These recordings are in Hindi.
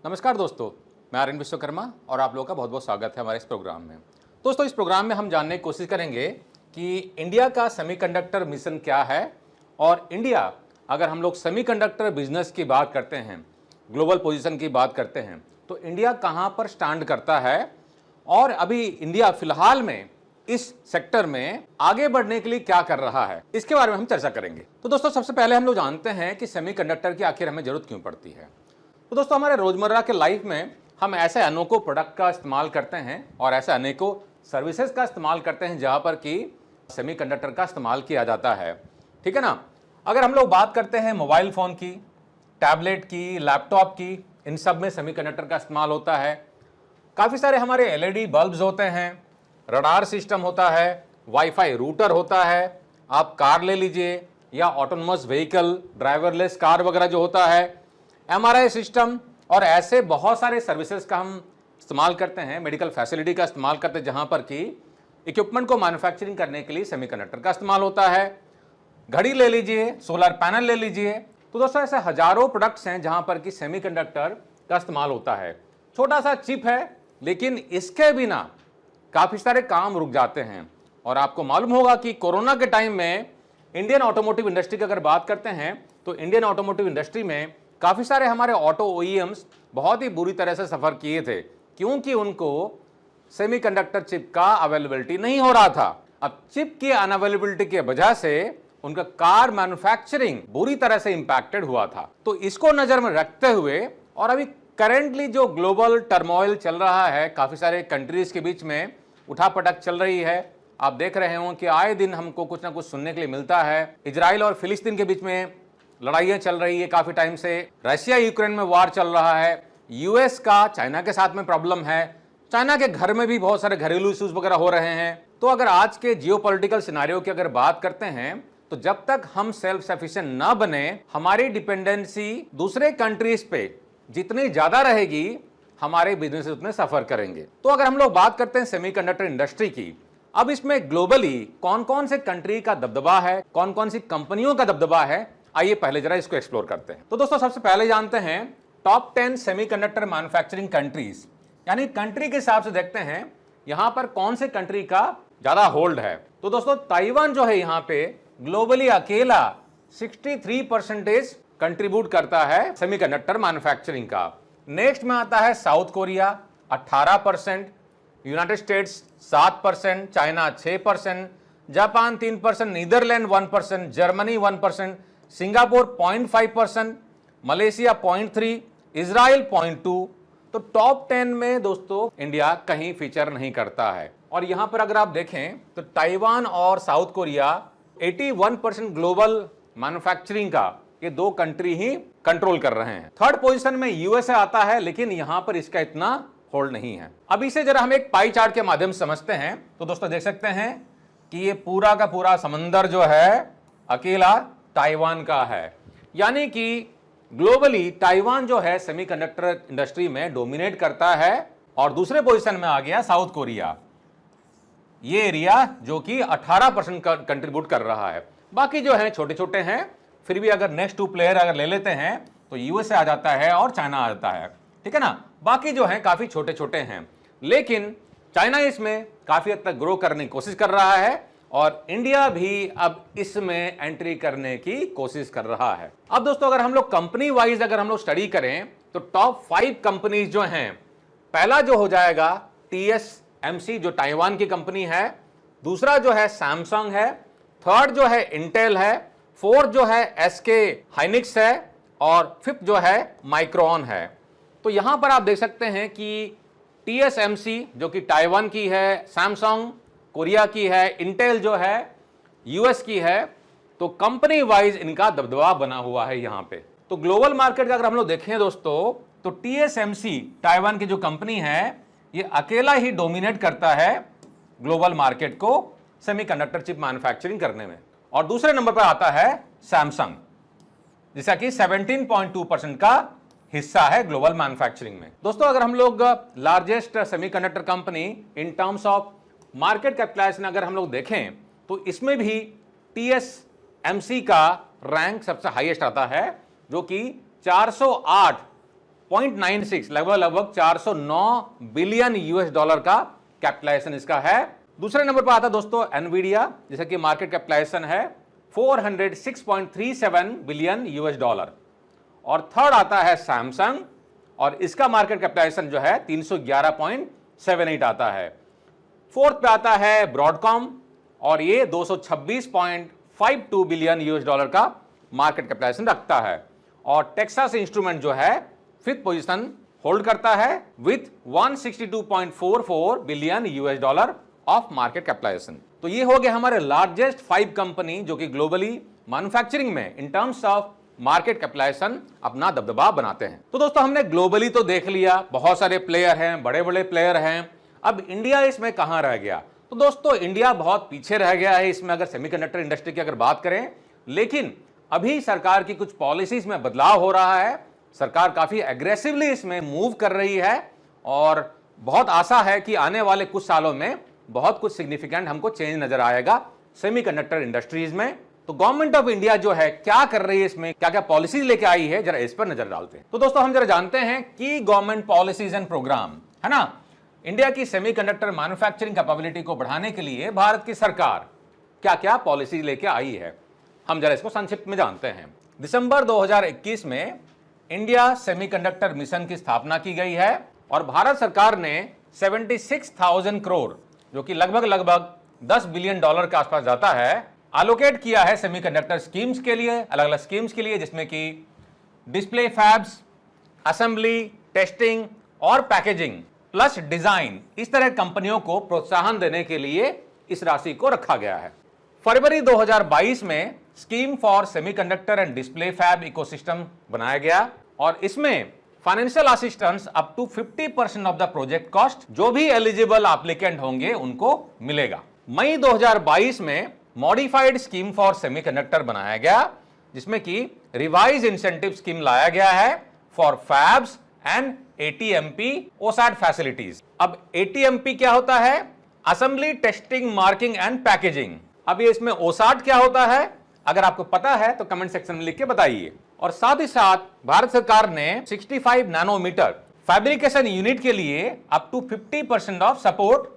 नमस्कार दोस्तों, मैं आर्यन विश्वकर्मा और आप लोगों का बहुत बहुत स्वागत है हमारे इस प्रोग्राम में। दोस्तों, इस प्रोग्राम में हम जानने की कोशिश करेंगे कि इंडिया का सेमीकंडक्टर मिशन क्या है और इंडिया, अगर हम लोग सेमीकंडक्टर बिजनेस की बात करते हैं, ग्लोबल पोजीशन की बात करते हैं, तो इंडिया कहाँ पर स्टैंड करता है और अभी इंडिया फिलहाल में इस सेक्टर में आगे बढ़ने के लिए क्या कर रहा है, इसके बारे में हम चर्चा करेंगे। तो दोस्तों, सबसे पहले हम लोग जानते हैं कि सेमीकंडक्टर की आखिर हमें जरूरत क्यों पड़ती है। तो दोस्तों, हमारे रोजमर्रा के लाइफ में हम ऐसे अनेकों प्रोडक्ट का इस्तेमाल करते हैं और ऐसे अनेकों सर्विसेज का इस्तेमाल करते हैं जहां पर कि सेमीकंडक्टर का इस्तेमाल किया जाता है। ठीक है ना। अगर हम लोग बात करते हैं मोबाइल फ़ोन की, टैबलेट की, लैपटॉप की, इन सब में सेमीकंडक्टर का इस्तेमाल होता है। काफ़ी सारे हमारे एलईडी बल्ब्स होते हैं, रडार सिस्टम होता है, वाईफाई रूटर होता है। आप कार ले लीजिए या ऑटोनोमस व्हीकल, ड्राइवरलेस कार वगैरह जो होता है, एमआरआई सिस्टम और ऐसे बहुत सारे सर्विसेज का हम इस्तेमाल करते हैं, मेडिकल फैसिलिटी का इस्तेमाल करते हैं जहां पर कि इक्विपमेंट को मैन्युफैक्चरिंग करने के लिए सेमीकंडक्टर का इस्तेमाल होता है। घड़ी ले लीजिए, सोलर पैनल ले लीजिए। तो दोस्तों, ऐसे हजारों प्रोडक्ट्स हैं जहां पर कि सेमीकंडक्टर का इस्तेमाल होता है। छोटा सा चिप है, लेकिन इसके बिना काफ़ी सारे काम रुक जाते हैं। और आपको मालूम होगा कि कोरोना के टाइम में इंडियन ऑटोमोटिव इंडस्ट्री की अगर बात करते हैं तो इंडियन ऑटोमोटिव इंडस्ट्री में काफ़ी सारे हमारे ऑटो ओईएम्स बहुत ही बुरी तरह से सफ़र किए थे, क्योंकि उनको सेमीकंडक्टर चिप का अवेलेबिलिटी नहीं हो रहा था। अब चिप की अनअवेलेबिलिटी की वजह से उनका कार मैन्युफैक्चरिंग बुरी तरह से इंपैक्टेड हुआ था। तो इसको नज़र में रखते हुए और अभी करेंटली जो ग्लोबल टर्मोइल चल रहा है, काफ़ी सारे कंट्रीज़ के बीच में उठापटक चल रही है। आप देख रहे हो कि आए दिन हमको कुछ ना कुछ सुनने के लिए मिलता है। इजराइल और फिलिस्तीन के बीच में लड़ाइयाँ चल रही है काफ़ी टाइम से। रशिया यूक्रेन में वार चल रहा है। यूएस का चाइना के साथ में प्रॉब्लम है। चाइना के घर में भी बहुत सारे घरेलू इश्यूज वगैरह हो रहे हैं। तो अगर आज के जियोपॉलिटिकल सिनारियो की अगर बात करते हैं तो जब तक हम सेल्फ सफिशिएंट ना बने, हमारी डिपेंडेंसी दूसरे कंट्रीज पे जितनी ज़्यादा रहेगी, हमारे बिजनेस उतने सफ़र करेंगे। तो अगर हम लोग बात करते हैं सेमीकंडक्टर इंडस्ट्री की, अब इसमें ग्लोबली कौन कौन से कंट्री का दबदबा है, कौन कौन सी कंपनियों का दबदबा है, आइए पहले जरा इसको एक्सप्लोर करते हैं। तो दोस्तों, सबसे पहले जानते हैं टॉप 10 सेमीकंडक्टर मैन्युफैक्चरिंग कंट्रीज, यानी कंट्री के हिसाब से देखते हैं यहां पर कौन से कंट्री का ज्यादा होल्ड है। तो दोस्तों, ताइवान जो है यहां पे ग्लोबली अकेला 63% कंट्रीब्यूट करता है सेमीकंडक्टर मैन्युफैक्चरिंग का। नेक्स्ट में आता है South Korea 18%, United States 7%, China 6%, Japan 3%, Netherlands 1%, Germany 1%, Singapore 0.5%, Malaysia 0.3%, Israel 0.2%। तो टॉप 10 में दोस्तों इंडिया कहीं फीचर नहीं करता है। और यहां पर अगर आप देखें तो ताइवान और साउथ कोरिया 81% ग्लोबल मैन्युफैक्चरिंग का ये दो कंट्री ही कंट्रोल कर रहे हैं। थर्ड पोजीशन में यूएसए आता है, लेकिन यहां पर इसका इतना होल्ड नहीं है। अब इसे जरा हम एक पाई चार्ट के माध्यम से समझते हैं तो दोस्तों देख सकते हैं कि ये पूरा का पूरा समंदर जो है अकेला ताइवान का है, यानी कि ग्लोबली ताइवान जो है सेमीकंडक्टर इंडस्ट्री में डोमिनेट करता है। और दूसरे पोजीशन में आ गया साउथ कोरिया, ये एरिया जो कि 18% कंट्रीब्यूट कर रहा है। बाकी जो है छोटे छोटे हैं, फिर भी अगर नेक्स्ट 2 प्लेयर अगर ले लेते हैं तो यूएसए आ जाता है और चाइना आ जाता है। ठीक है ना। बाकी जो है काफी छोटे छोटे हैं, लेकिन चाइना इसमें काफी हद तक ग्रो करने की कोशिश कर रहा है और इंडिया भी अब इसमें एंट्री करने की कोशिश कर रहा है। अब दोस्तों, अगर हम लोग कंपनी वाइज अगर हम लोग स्टडी करें तो टॉप 5 कंपनीज जो हैं, पहला जो हो जाएगा TSMC जो ताइवान की कंपनी है, दूसरा जो है सैमसंग है, थर्ड जो है इंटेल है, फोर्थ जो है SK हाइनिक्स है और फिफ्थ जो है माइक्रोन है। तो यहां पर आप देख सकते हैं कि TSMC जो कि ताइवान की है, सैमसंग कोरिया की है, इंटेल जो है यूएस की है। तो कंपनी वाइज इनका दबदबा बना हुआ है यहां पे। तो ग्लोबल मार्केट का अगर हम लोग देखें दोस्तों तो TSMC ताइवान की जो कंपनी है ये अकेला ही डोमिनेट करता है ग्लोबल मार्केट को सेमीकंडक्टर चिप मैन्युफैक्चरिंग करने में। और दूसरे नंबर पर आता है सैमसंग, जिसका कि 17.2% का हिस्सा है ग्लोबल मैन्युफैक्चरिंग में। दोस्तों, अगर हम लोग largest semiconductor company in terms of market capitalisation अगर हम लोग देखें तो इसमें भी TSMC का रैंक सबसे हाईएस्ट आता है, जो कि 408 0.96 लगभग 409 बिलियन यूएस डॉलर का कैपिटलाइजेशन इसका है। दूसरे नंबर पर आता है दोस्तों एनवीडिया, जिसका कि मार्केट कैपिटलाइजेशन है 406.37 बिलियन यूएस डॉलर। और थर्ड आता है सैमसंग, और इसका मार्केट कैपिटलाइजेशन जो है 311.78 आता है। फोर्थ पे आता है ब्रॉडकॉम, और ये 226.52 बिलियन यूएस डॉलर का मार्केट कैपिटलाइजेशन रखता है। और टेक्सास इंस्ट्रूमेंट जो है फिफ्थ पोजीशन होल्ड करता है with 162.44 billion US dollar of market capitalisation. तो ये हो गए हमारे लार्जेस्ट 5 कंपनी जो कि ग्लोबली मैन्युफैक्चरिंग में in terms of market capitalisation अपना दबदबा बनाते हैं। तो दोस्तों हमने ग्लोबली तो देख लिया, बहुत सारे प्लेयर हैं, बड़े बड़े प्लेयर हैं। अब इंडिया इसमें कहां रह गया? तो दोस्तों इंडिया बहुत पीछे रह गया है इसमें, अगर सेमीकंडक्टर इंडस्ट्री की अगर बात करें। लेकिन अभी सरकार की कुछ पॉलिसीज में बदलाव हो रहा है, सरकार काफी एग्रेसिवली इसमें मूव कर रही है, और बहुत आशा है कि आने वाले कुछ सालों में बहुत कुछ सिग्निफिकेंट हमको चेंज नजर आएगा सेमीकंडक्टर इंडस्ट्रीज में। तो गवर्नमेंट ऑफ इंडिया जो है क्या कर रही है इसमें, क्या क्या पॉलिसीज लेके आई है, जरा इस पर नजर डालते हैं। तो दोस्तों हम जरा जानते हैं कि गवर्नमेंट पॉलिसीज एंड प्रोग्राम, है ना, इंडिया की सेमीकंडक्टर मैन्युफैक्चरिंग कैपेबिलिटी को बढ़ाने के लिए भारत की सरकार क्या क्या पॉलिसी लेके आई है, हम जरा इसको संक्षिप्त में जानते हैं। दिसंबर 2021 में इंडिया सेमीकंडक्टर मिशन की स्थापना की गई है, और भारत सरकार ने 76,000 करोड़, जो कि लगभग 10 बिलियन डॉलर के आसपास जाता है, एलोकेट किया है सेमीकंडक्टर स्कीम्स के लिए, अलग अलग स्कीम्स के लिए, जिसमें कि डिस्प्ले फैब्स, असेंबली, टेस्टिंग और पैकेजिंग प्लस डिजाइन, इस तरह कंपनियों को प्रोत्साहन देने के लिए इस राशि को रखा गया है। फरवरी 2022 में scheme for semiconductor and display fab ecosystem बनाया गया, और इसमें financial assistance up to 50% of the project cost जो भी एलिजिबल एप्लीकेंट होंगे उनको मिलेगा। मई 2022 में मॉडिफाइड स्कीम फॉर सेमीकंडक्टर बनाया गया, जिसमें कि रिवाइज इंसेंटिव स्कीम लाया गया है for fabs and ATMP OSAT facilities. अब ATMP क्या होता है? Assembly, testing, marking and packaging. अब ये इसमें OSAT क्या होता है, अगर आपको पता है तो कमेंट सेक्शन में लिख के बताइए। और साथ ही साथ भारत सरकार ने 65 नैनोमीटर फैब्रिकेशन यूनिट के लिए अप टू 50% ऑफ सपोर्ट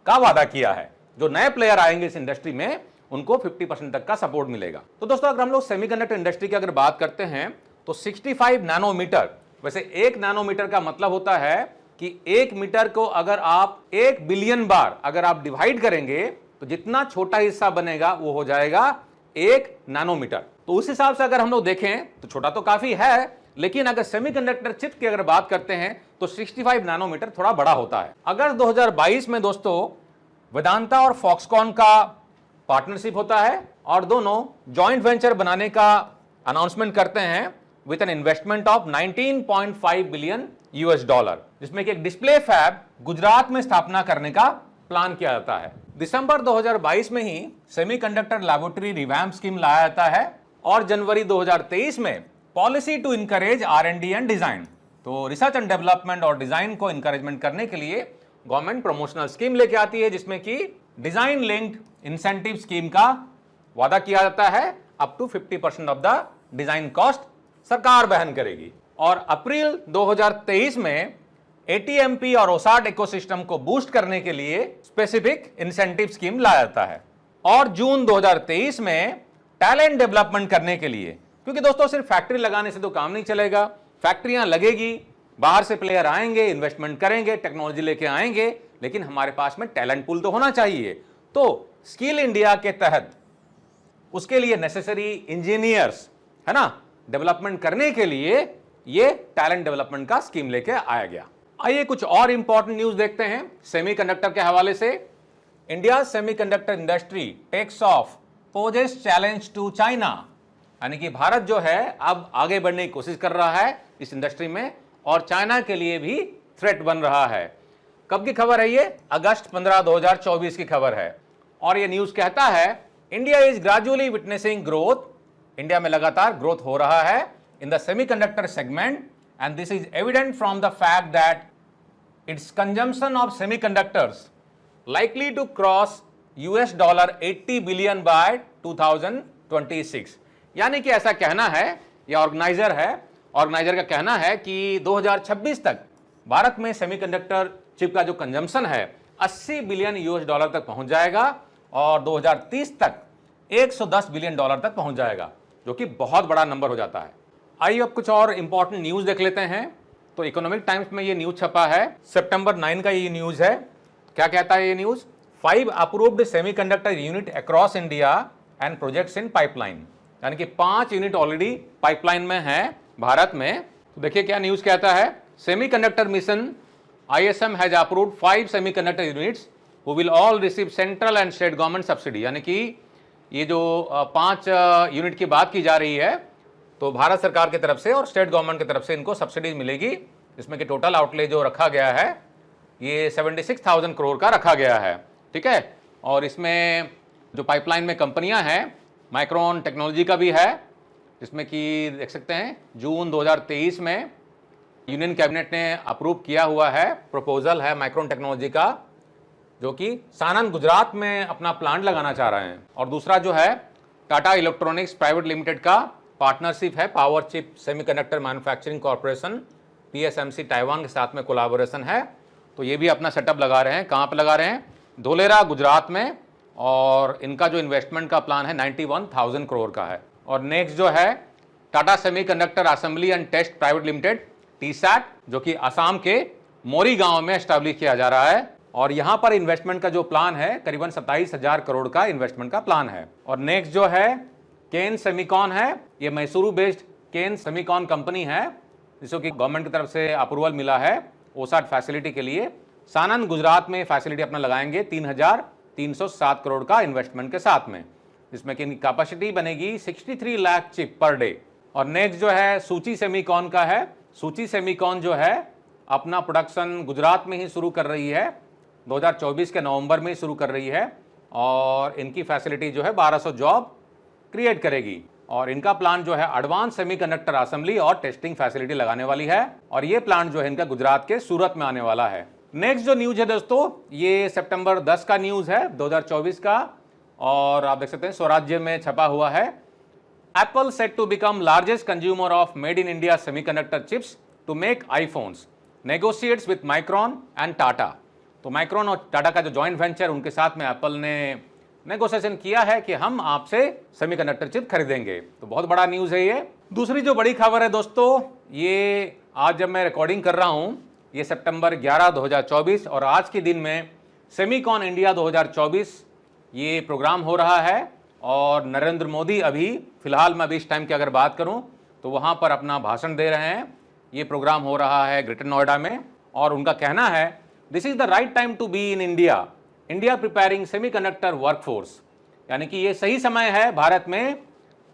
का वादा किया है। जो नए प्लेयर आएंगे इस इंडस्ट्री में उनको 50% तक का सपोर्ट मिलेगा। तो दोस्तों अगर हम लोग सेमीकंडक्टर इंडस्ट्री की अगर बात करते हैं तो 65 नैनोमीटर, वैसे 1 नैनोमीटर का मतलब होता है कि 1 मीटर को अगर आप 1 बिलियन बार अगर आप डिवाइड करेंगे तो जितना छोटा हिस्सा बनेगा वो हो जाएगा 1 नैनोमीटर। तो उस हिसाब से अगर हम लोग देखें तो छोटा तो काफी है, लेकिन अगर सेमीकंडक्टर चिप की अगर बात करते हैं तो 65 नैनोमीटर थोड़ा बड़ा होता है। अगस्त 2022 में दोस्तों वेदांता और फॉक्सकॉन का पार्टनरशिप होता है, और दोनों जॉइंट वेंचर बनाने का अनाउंसमेंट करते हैं with an investment of 19.5 billion US dollar, जिसमें कि एक डिस्प्ले फैब गुजरात में स्थापना करने का प्लान किया जाता है। दिसंबर 2022 में ही सेमीकंडक्टर लैबोरेटरी रिवैम्प स्कीम लाया जाता है, और जनवरी 2023 में policy to encourage R&D and design, तो रिसर्च एंड डेवलपमेंट और डिजाइन को इंकरेजमेंट करने के लिए गवर्नमेंट प्रमोशनल स्कीम लेके आती है, जिसमें कि डिजाइन लिंक्ड इंसेंटिव स्कीम का वादा किया जाता है, up to 50% of the design cost सरकार वहन करेगी। और अप्रैल 2023 में ATMP और OSAT इकोसिस्टम को बूस्ट करने के लिए स्पेसिफिक इंसेंटिव स्कीम लाया जाता है। और जून 2023 में टैलेंट डेवलपमेंट करने के लिए, क्योंकि दोस्तों सिर्फ फैक्ट्री लगाने से तो काम नहीं चलेगा, फैक्ट्रियां लगेगी, बाहर से प्लेयर आएंगे, इन्वेस्टमेंट करेंगे, टेक्नोलॉजी लेके आएंगे, लेकिन हमारे पास में टैलेंट पूल तो होना चाहिए। तो स्किल इंडिया के तहत उसके लिए नेसेसरी इंजीनियर्स, है ना, डेवलपमेंट करने के लिए ये टैलेंट डेवलपमेंट का स्कीम लेके आया गया। आइए कुछ और इंपॉर्टेंट न्यूज देखते हैं सेमीकंडक्टर के हवाले से। India semiconductor industry takes off poses challenge to China, यानी कि भारत जो है अब आगे बढ़ने की कोशिश कर रहा है इस इंडस्ट्री में, और चाइना के लिए भी थ्रेट बन रहा है। कब की खबर है ये? अगस्त 15, 2024 की खबर है। और ये न्यूज कहता है India is gradually witnessing growth, India में लगातार ग्रोथ हो रहा है in the semiconductor segment, and this is evident from the fact that it's consumption of semiconductors likely to cross $80 billion bye 2026। यानी कि ऐसा कहना है, या ऑर्गेनाइजर है, ऑर्गेनाइजर का कहना है कि 2026 तक भारत में सेमीकंडक्टर चिप का जो कंजम्पशन है 80 बिलियन यूएस डॉलर तक पहुंच जाएगा और 2030 तक 110 बिलियन डॉलर तक पहुंच जाएगा, जो कि बहुत बड़ा नंबर हो जाता है। आइए अब कुछ और इंपॉर्टेंट न्यूज देख लेते हैं। तो इकोनॉमिक टाइम्स में ये न्यूज छपा है, सितंबर 9 का ये न्यूज है। क्या कहता है ये news? 5 approved semiconductor unit across India and projects in pipeline, यानी कि 5 यूनिट ऑलरेडी पाइपलाइन में है भारत में। तो देखिए क्या न्यूज कहता है, semiconductor mission ISM has approved 5 semiconductor units who will all receive central and state government subsidy. यानी कि ये जो 5 यूनिट की बात की जा रही है, तो भारत सरकार की तरफ से और स्टेट गवर्नमेंट की तरफ से इनको सब्सिडीज मिलेगी, जिसमें कि टोटल आउटले जो रखा गया है ये 76,000 करोड़ का रखा गया है। ठीक है, और इसमें जो पाइपलाइन में कंपनियां हैं, माइक्रोन टेक्नोलॉजी का भी है, जिसमें कि देख सकते हैं जून 2023 में यूनियन कैबिनेट ने अप्रूव किया हुआ है, प्रपोजल है माइक्रोन टेक्नोलॉजी का, जो कि सानन गुजरात में अपना प्लांट लगाना चाह रहे हैं। और दूसरा जो है टाटा इलेक्ट्रॉनिक्स प्राइवेट लिमिटेड का पार्टनरशिप है, power chip semiconductor manufacturing corporation PSMC Taiwan के साथ में कोलैबोरेशन है। तो ये भी अपना सेटअप लगा रहे हैं। कहाँ पे लगा रहे हैं? धोलेरा गुजरात में, और इनका जो इन्वेस्टमेंट का प्लान है 91,000 करोड़ का है। और नेक्स्ट जो है Tata semiconductor assembly and test private limited TSAT, जो कि असम के मोरी गांव में एस्टैब्लिश किया जा रहा है, और यहां पर इन्वेस्टमेंट का जो प्लान है करीबन 27,000 करोड़ का इन्वेस्टमेंट का प्लान है। और नेक्स्ट जो है केन सेमीकॉन है, ये मैसूरू बेस्ड केन सेमीकॉन कंपनी है, जिसको कि गवर्नमेंट की तरफ से अप्रूवल मिला है OSAT फैसिलिटी के लिए। सानन गुजरात में फैसिलिटी अपना लगाएंगे 3,307 करोड़ का इन्वेस्टमेंट के साथ में, जिसमें कि इनकी कैपेसिटी बनेगी 63 लाख चिप पर डे। और नेक्स्ट जो है सूची सेमीकॉन का है। सूची सेमीकॉन जो है अपना प्रोडक्शन गुजरात में ही शुरू कर रही है, 2024 के नवंबर में शुरू कर रही है, और इनकी फैसिलिटी जो है 1200 जॉब क्रिएट करेगी। और इनका प्लान जो है एडवांस सेमीकंडक्टर असेंबली और टेस्टिंग फैसिलिटी लगाने वाली है, और ये प्लांट जो है इनका गुजरात के सूरत में आने वाला है। नेक्स्ट जो न्यूज है दोस्तों, ये सितंबर 10 का न्यूज है 2024 का, और आप देख सकते हैं स्वराज्य में छपा हुआ है। Apple set to become largest consumer of made in India semiconductor chips to make iPhones, negotiates with Micron and Tata। तो माइक्रोन और टाटा का जो जॉइंट वेंचर, उनके साथ में एप्पल ने नेगोशिएशन किया है कि हम आपसे सेमीकंडक्टर चिप खरीदेंगे। तो बहुत बड़ा न्यूज है ये। दूसरी जो बड़ी खबर है दोस्तों, ये आज जब मैं रिकॉर्डिंग कर रहा हूं, ये सितंबर 11 2024, और आज के दिन में सेमीकॉन इंडिया 2024 ये प्रोग्राम हो रहा है, और नरेंद्र मोदी अभी फिलहाल मैं अभी इस टाइम की अगर बात करूं तो वहां पर अपना भाषण दे रहे हैं। ये प्रोग्राम हो रहा है ग्रेटर नोएडा में, और उनका कहना है this is the right time to be in India preparing semiconductor workforce, यानी कि ये सही समय है भारत में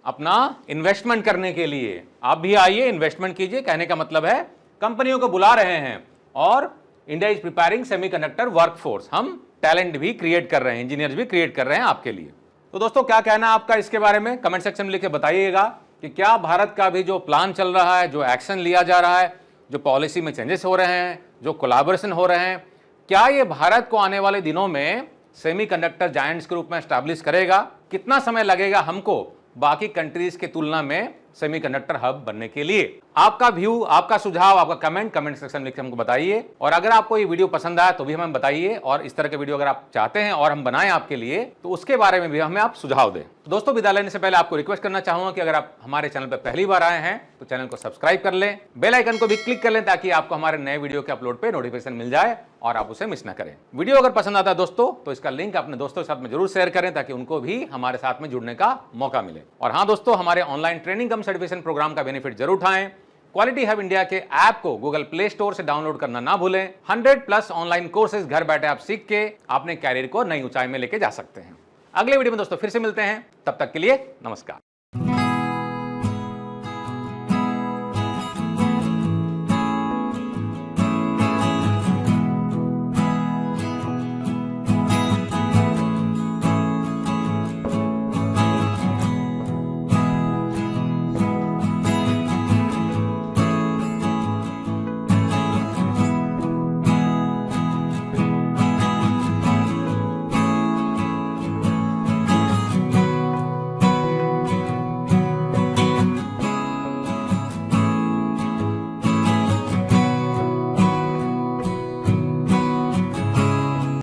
अपना इन्वेस्टमेंट करने के लिए। आप भी आइए, इन्वेस्टमेंट कीजिए। कहने का मतलब है कंपनियों को बुला रहे हैं, और India is preparing semiconductor workforce, हम टैलेंट भी क्रिएट कर रहे हैं, इंजीनियर्स भी क्रिएट कर रहे हैं आपके लिए। तो दोस्तों क्या कहना है आपका इसके बारे में? कमेंट सेक्शन में लिख के बताइएगा कि क्या भारत का भी जो प्लान चल रहा है, जो एक्शन लिया जा रहा है, जो पॉलिसी में चेंजेस हो रहे हैं, जो कोलैबोरेशन हो रहे हैं, क्या ये भारत को आने वाले दिनों में सेमीकंडक्टर जायंट्स के रूप में एस्टैब्लिश करेगा? कितना समय लगेगा हमको बाकी कंट्रीज के तुलना में सेमीकंडक्टर हब बनने के लिए? आपका व्यू, आपका सुझाव, आपका कमेंट सेक्शन में लिख के हमको बताइए। और अगर आपको ये वीडियो पसंद आया तो भी हमें बताइए, और इस तरह के वीडियो अगर आप चाहते हैं और हम बनाएं आपके लिए, तो उसके बारे में भी हमें आप सुझाव दें। तो दोस्तों विदा लेने से पहले आपको रिक्वेस्ट करना चाहूंगा कि अगर आप हमारे चैनल पर पहली बार आए हैं तो चैनल को सब्सक्राइब कर लें, बेल आइकन को भी क्लिक कर लें, ताकि आपको हमारे नए वीडियो के अपलोड पे नोटिफिकेशन मिल जाए और आप उसे मिस ना करें। वीडियो अगर पसंद आता है दोस्तों तो इसका लिंक अपने दोस्तों के साथ में जरूर शेयर करें, ताकि उनको भी हमारे साथ में जुड़ने का मौका मिले। और हाँ दोस्तों, हमारे ऑनलाइन ट्रेनिंग कम सर्टिफिकेशन प्रोग्राम का बेनिफिट जरूर उठाएं। क्वालिटी हब इंडिया के ऐप को गूगल प्ले स्टोर से डाउनलोड करना ना भूलें। 100+ ऑनलाइन कोर्सेज घर बैठे आप सीख के अपने कैरियर को नई ऊंचाई में लेके जा सकते हैं। अगले वीडियो में दोस्तों फिर से मिलते हैं, तब तक के लिए नमस्कार।